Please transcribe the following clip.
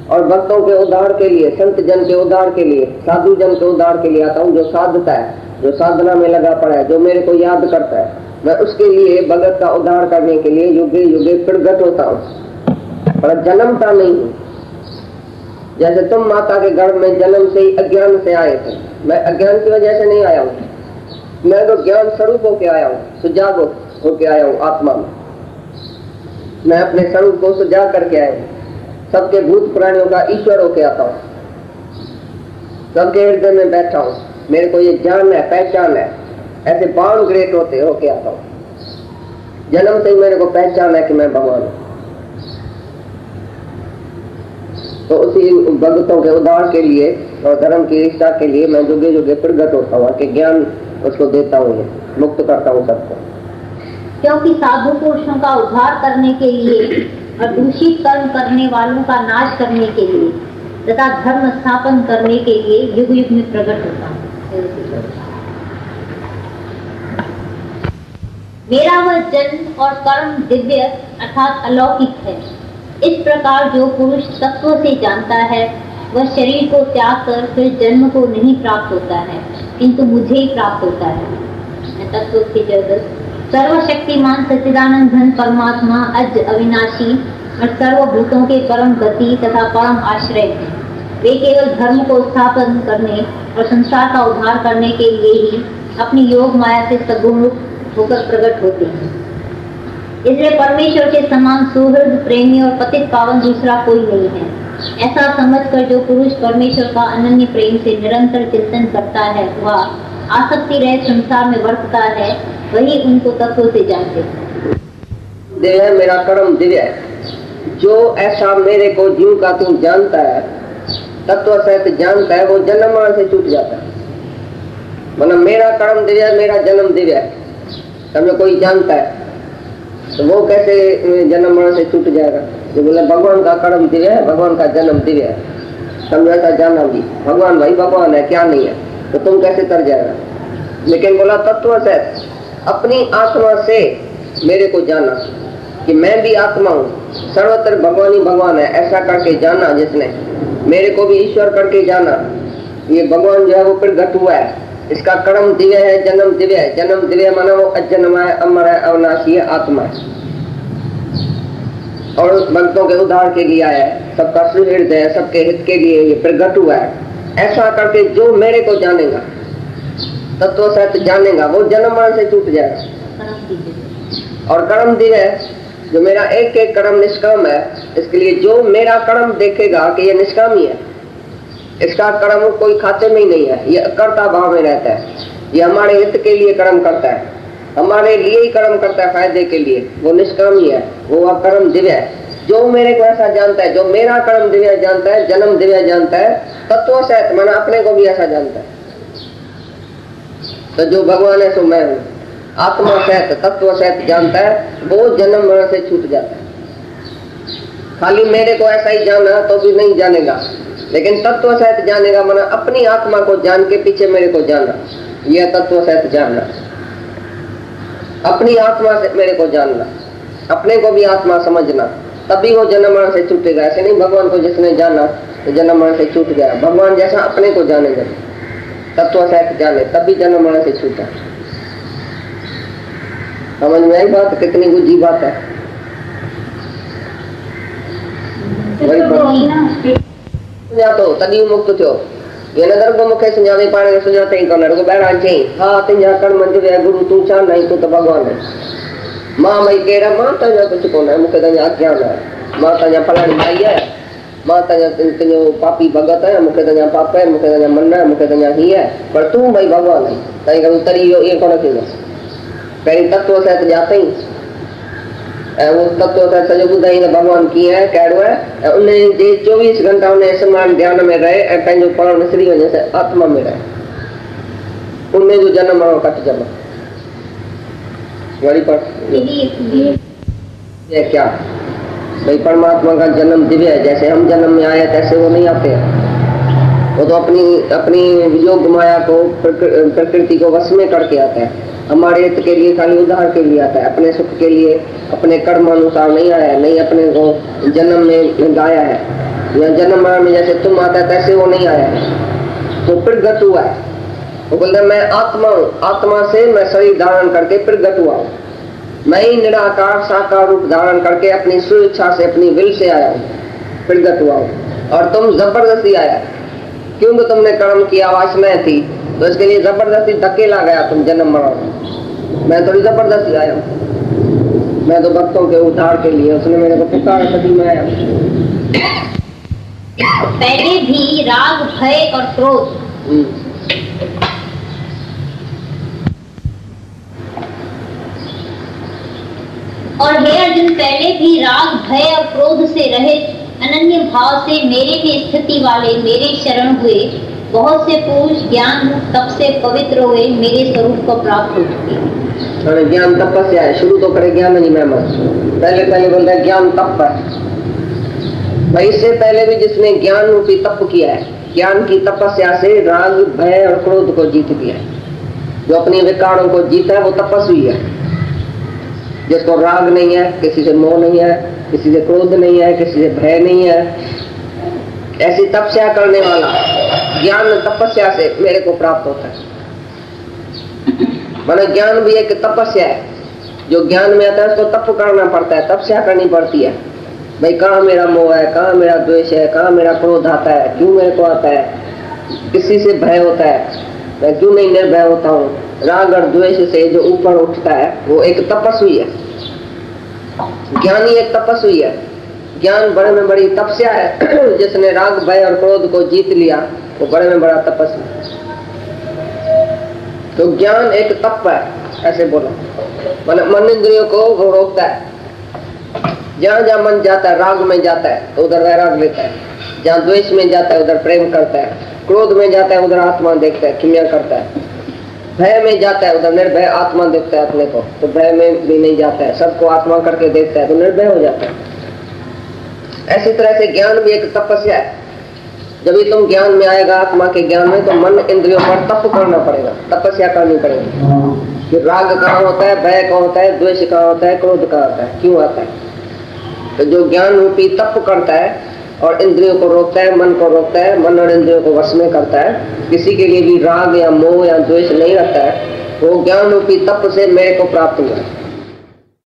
और भक्तों के उद्धार के लिए, संत जन के उद्धार के लिए, साधु जन के उद्धार के लिए आता हूँ। जो साधता है, जो साधना में लगा पड़ा है, जो मेरे को याद करता है, मैं उसके लिए, भगत का उद्धार करने के लिए युगे युगे प्रगट होता हूँ, पर जन्मता नहीं हूँ। जैसे तुम माता के गर्भ में जन्म से ही अज्ञान से आए थे, मैं अज्ञान की वजह से नहीं आया हूँ, मैं तो ज्ञान स्वरूप होके आया हूँ, सुजाग होके आया हूँ आत्मा में। मैं अपने स्वरूप को सुजाग करके आया हूँ। सबके भूत प्राणियों का ईश्वर होके आता हूँ, सबके हृदय में बैठा हूँ, मेरे को ये ज्ञान है, पहचान है। ऐसे बाउंड ग्रेट होके आता हूँ। जन्म से ही मेरे को पहचान है कि मैं भगवान हूँ। तो उसी भक्तों के उद्धार के लिए और धर्म की इच्छा के लिए मैं जुगे जुगे प्रगट होता हूँ कि ज्ञान उसको देता हूँ, मुक्त करता हूँ सबको। क्योंकि साधु पुरुषों का उद्धार करने के लिए और दूषित कर्म करने वालों का नाश करने के लिए तथा धर्म स्थापन करने के लिए युग युग में प्रकट होता हूँ। मेरा वह जन्म और कर्म दिव्य अर्थात अलौकिक है। इस प्रकार जो पुरुष तत्व से जानता है वह शरीर को त्याग कर फिर जन्म को नहीं प्राप्त होता है, किंतु मुझे ही प्राप्त होता है। तत्व से जगत सर्वशक्तिमान सच्चिदानंद घन परमात्मा अज अविनाशी और सर्वभूतों के परम गति तथा परम आश्रय हैं। वे केवल धर्म को स्थापन करने और संसार का उद्धार करने के लिए ही अपनी योग माया से सगुण होकर प्रकट होते हैं। इसलिए परमेश्वर के समान सुहृद प्रेमी और पतित पावन दूसरा कोई नहीं है। ऐसा समझकर जो पुरुष परमेश्वर का अनन्य प्रेम से निरंतर चिंतन करता है, वह आसक्ति रहित संसार में वर्तता है, वही उनको तत्व से जानते हैं। दिव्य मेरा कर्म दिव्य है। जो ऐसा मेरे को जीव का तू जानता है, तत्व सहित जानता है, वो जन्म मरण से छूट जाता है। मतलब मेरा कर्म दिव्य है, मेरा जन्म दिव्य है। समझो कोई जानता है तो वो कैसे जन्म मरण से छूट जाएगा? जो बोले भगवान का कर्म दिव्य है, भगवान का जन्म दिव्य है, समझो ऐसा जाना भी भगवान भाई भगवान है, क्या नहीं है, तो तुम कैसे तर जाएगा? लेकिन बोला तत्व से अपनी आत्मा से मेरे को जाना कि मैं भी आत्मा हूँ, सर्वत्र भगवान ही भगवान है, ऐसा करके जाना जिसने, मेरे को भी ईश्वर करके जाना। ये भगवान जो है वो प्रगट हुआ है, इसका कर्म दिव्य है, जन्म दिव्य है। जन्म दिव्य माना वो अजन्म है, अमर है, अविनाशी है, आत्मा है और भक्तों के उद्धार के लिए आया है, सबका सुहृद है, सबके हित के लिए ये प्रगट हुआ है। ऐसा करके जो मेरे को जानेगा, तत्व सहित जानेगा, वो जन्म मरण से छूट जाएगा। और कर्म दिव्य है, जो मेरा एक एक कर्म निष्काम है, इसके लिए जो मेरा कर्म देखेगा कि ये निष्काम ही है, इसका कर्म कोई खाते में ही नहीं है, ये कर्ता भाव में रहता है, ये हमारे हित के लिए कर्म करता है, हमारे लिए ही कर्म करता है, फायदे के लिए, वो निष्काम ही है, वो कर्म दिव्य है। जो मेरे को ऐसा जानता है, जो मेरा कर्म दिव्य जानता है, जन्म दिव्य जानता है, तत्व सहित माना अपने को भी ऐसा जानता है। तो जो भगवान है सो मैं हूँ, आत्मा सहित तत्व सहित जानता है, वो जन्म मरण से छूट जाता है। खाली मेरे को ऐसा ही जाना तो भी नहीं जानेगा, लेकिन तत्व सहित जानेगा, माना अपनी आत्मा को जान के पीछे मेरे को जाना, यह तत्व सहित जानना। अपनी आत्मा से मेरे को जानना, अपने को भी आत्मा समझना, तभी वो जन्म मरण से छूटेगा। ऐसे नहीं भगवान को जिसने जाना तो जन्म मरण से छूट गया। भगवान जैसा अपने को जानेगा, तत्व सहित जाने, तभी जन्म मरण से छूटा। समझ में आई बात? कितनी गुझी बात है। तो तभी मुक्त थो। ये नगर को मुखे सुझावे पाने सुझाते ही कोन को बैठा छी। हां तिजा कर्म मंदिर गुरु तू चा नहीं तो भगवान है। मां मई केड़ा मां तजा कुछ कोन है, मुखे तजा अज्ञान है। मां तजा फलानी भाई है, मां तजा तिजो पापी भगत है, मुखे तजा पाप है, मुखे तजा मन है, मुखे तजा ही है, पर तू भाई भगवान है। तई करू तरी यो ये कोन थींदो। पहिरीं तत्व सहित जाते ही वो तत्व सहित सॼो ॿुधाईंदो भगवान कीअं है, कहिड़ो है। उन जे 24 घंटा उन समान ध्यान में रहे ऐं पंहिंजो पाण विसरी वञे, आत्मा में रहे, उन जो जन्म मरण कटिजंदो। वरी पर ये क्या भाई, परमात्मा का जन्म दिव्य है। जैसे हम जन्म में आए तैसे वो नहीं आते हैं। वो तो अपनी योग माया को, प्रकृति को वश में करके आता है। हमारे हित के लिए, खाली उद्धार के लिए आता है, अपने सुख के लिए, अपने कर्म अनुसार नहीं आया है, नहीं अपने को जन्म में गाया है। या जन्म मरण में जैसे तुम आता है तैसे वो नहीं आया, तो प्रगट हुआ है। वो बोलते मैं आत्मा हूँ, आत्मा से मैं शरीर धारण करके प्रगट हुआ हूँ। मैं ही निराकार साकार रूप धारण करके अपनी स्वेच्छा से, अपनी विल से आया हूँ, प्रगट हुआ हूँ। और तुम जबरदस्ती आया, क्योंकि तुमने कर्म किया, वासनाएं थी, तो इसके लिए जबरदस्ती धकेला गया तुम जन्म मरण। मैं थोड़ी जबरदस्ती आया हूँ, मैं तो भक्तों के उद्धार के लिए, उसने मेरे को पुकारा तभी मैं आया। पहले भी राग, भय और क्रोध और हे अर्जुन, पहले भी राग, भय और क्रोध से रहित अनन्य भाव से मेरे में स्थिति वाले मेरे शरण हुए बहुत से पुरुष ज्ञान तप से पवित्र हुए मेरे स्वरूप को प्राप्त हो चुके। ज्ञान तपस्या है, शुरू तो करे ज्ञान नहीं मैं मत, पहले बोल रहे ज्ञान तप है भाई। इससे पहले भी जिसने ज्ञान रूपी तप किया है, ज्ञान की तपस्या से राग, भय और क्रोध को जीत दिया है, जो अपनी विकारों को जीता है वो तपस्वी है। जिसको राग नहीं है, किसी से मोह नहीं है, किसी से क्रोध नहीं है, किसी से भय नहीं है, ऐसी तपस्या करने वाला ज्ञान तपस्या से मेरे को प्राप्त होता है। माना ज्ञान भी एक तपस्या है, जो ज्ञान में आता है उसको तप करना पड़ता है, तपस्या करनी पड़ती है। भाई कहाँ मेरा मोह है, कहाँ मेरा द्वेष है, कहाँ मेरा क्रोध आता है, क्यों मेरे को आता है, किसी से भय होता है, मैं क्यों नहीं निर्भय होता हूँ। राग और द्वेष से जो ऊपर उठता है वो एक तपस्वी है, ज्ञानी एक तपस्वी है। ज्ञान बड़े में बड़ी तपस्या है, जिसने राग, भय और क्रोध को जीत लिया वो बड़े में बड़ा तपस्वी। तो ज्ञान एक तप है, ऐसे बोलो। मन इंद्रियों को वो रोकता है, जहाँ जहाँ मन जाता है राग में जाता है तो उधर वैराग लेता है, जहाँ द्वेष में जाता है उधर प्रेम करता है, क्रोध में जाता है उधर आत्मा देखता है, किम्या करता है, भय में जाता है उधर निर्भय आत्मा देखता है अपने को, तो भय में भी नहीं जाता है, सबको आत्मा करके देखता है तो निर्भय हो जाता है। ऐसी तरह से ज्ञान भी एक तपस्या है। जब भी तुम ज्ञान में आएगा, आत्मा के ज्ञान में, तो मन इंद्रियों पर तप करना पड़ेगा, तपस्या करनी पड़ेगी कि राग कहाँ होता है, भय कहाँ होता है, द्वेष कहाँ होता है, क्रोध कहाँ होता है, क्यों आता है। तो जो ज्ञान रूपी तप करता है और इंद्रियों को रोकता है, मन को रोकता है, मन और इंद्रियों को वश में करता है, किसी के लिए भी राग या मोह या द्वेष नहीं रखता है, वो ज्ञान रूपी तप से मेरे को प्राप्त हुआ है।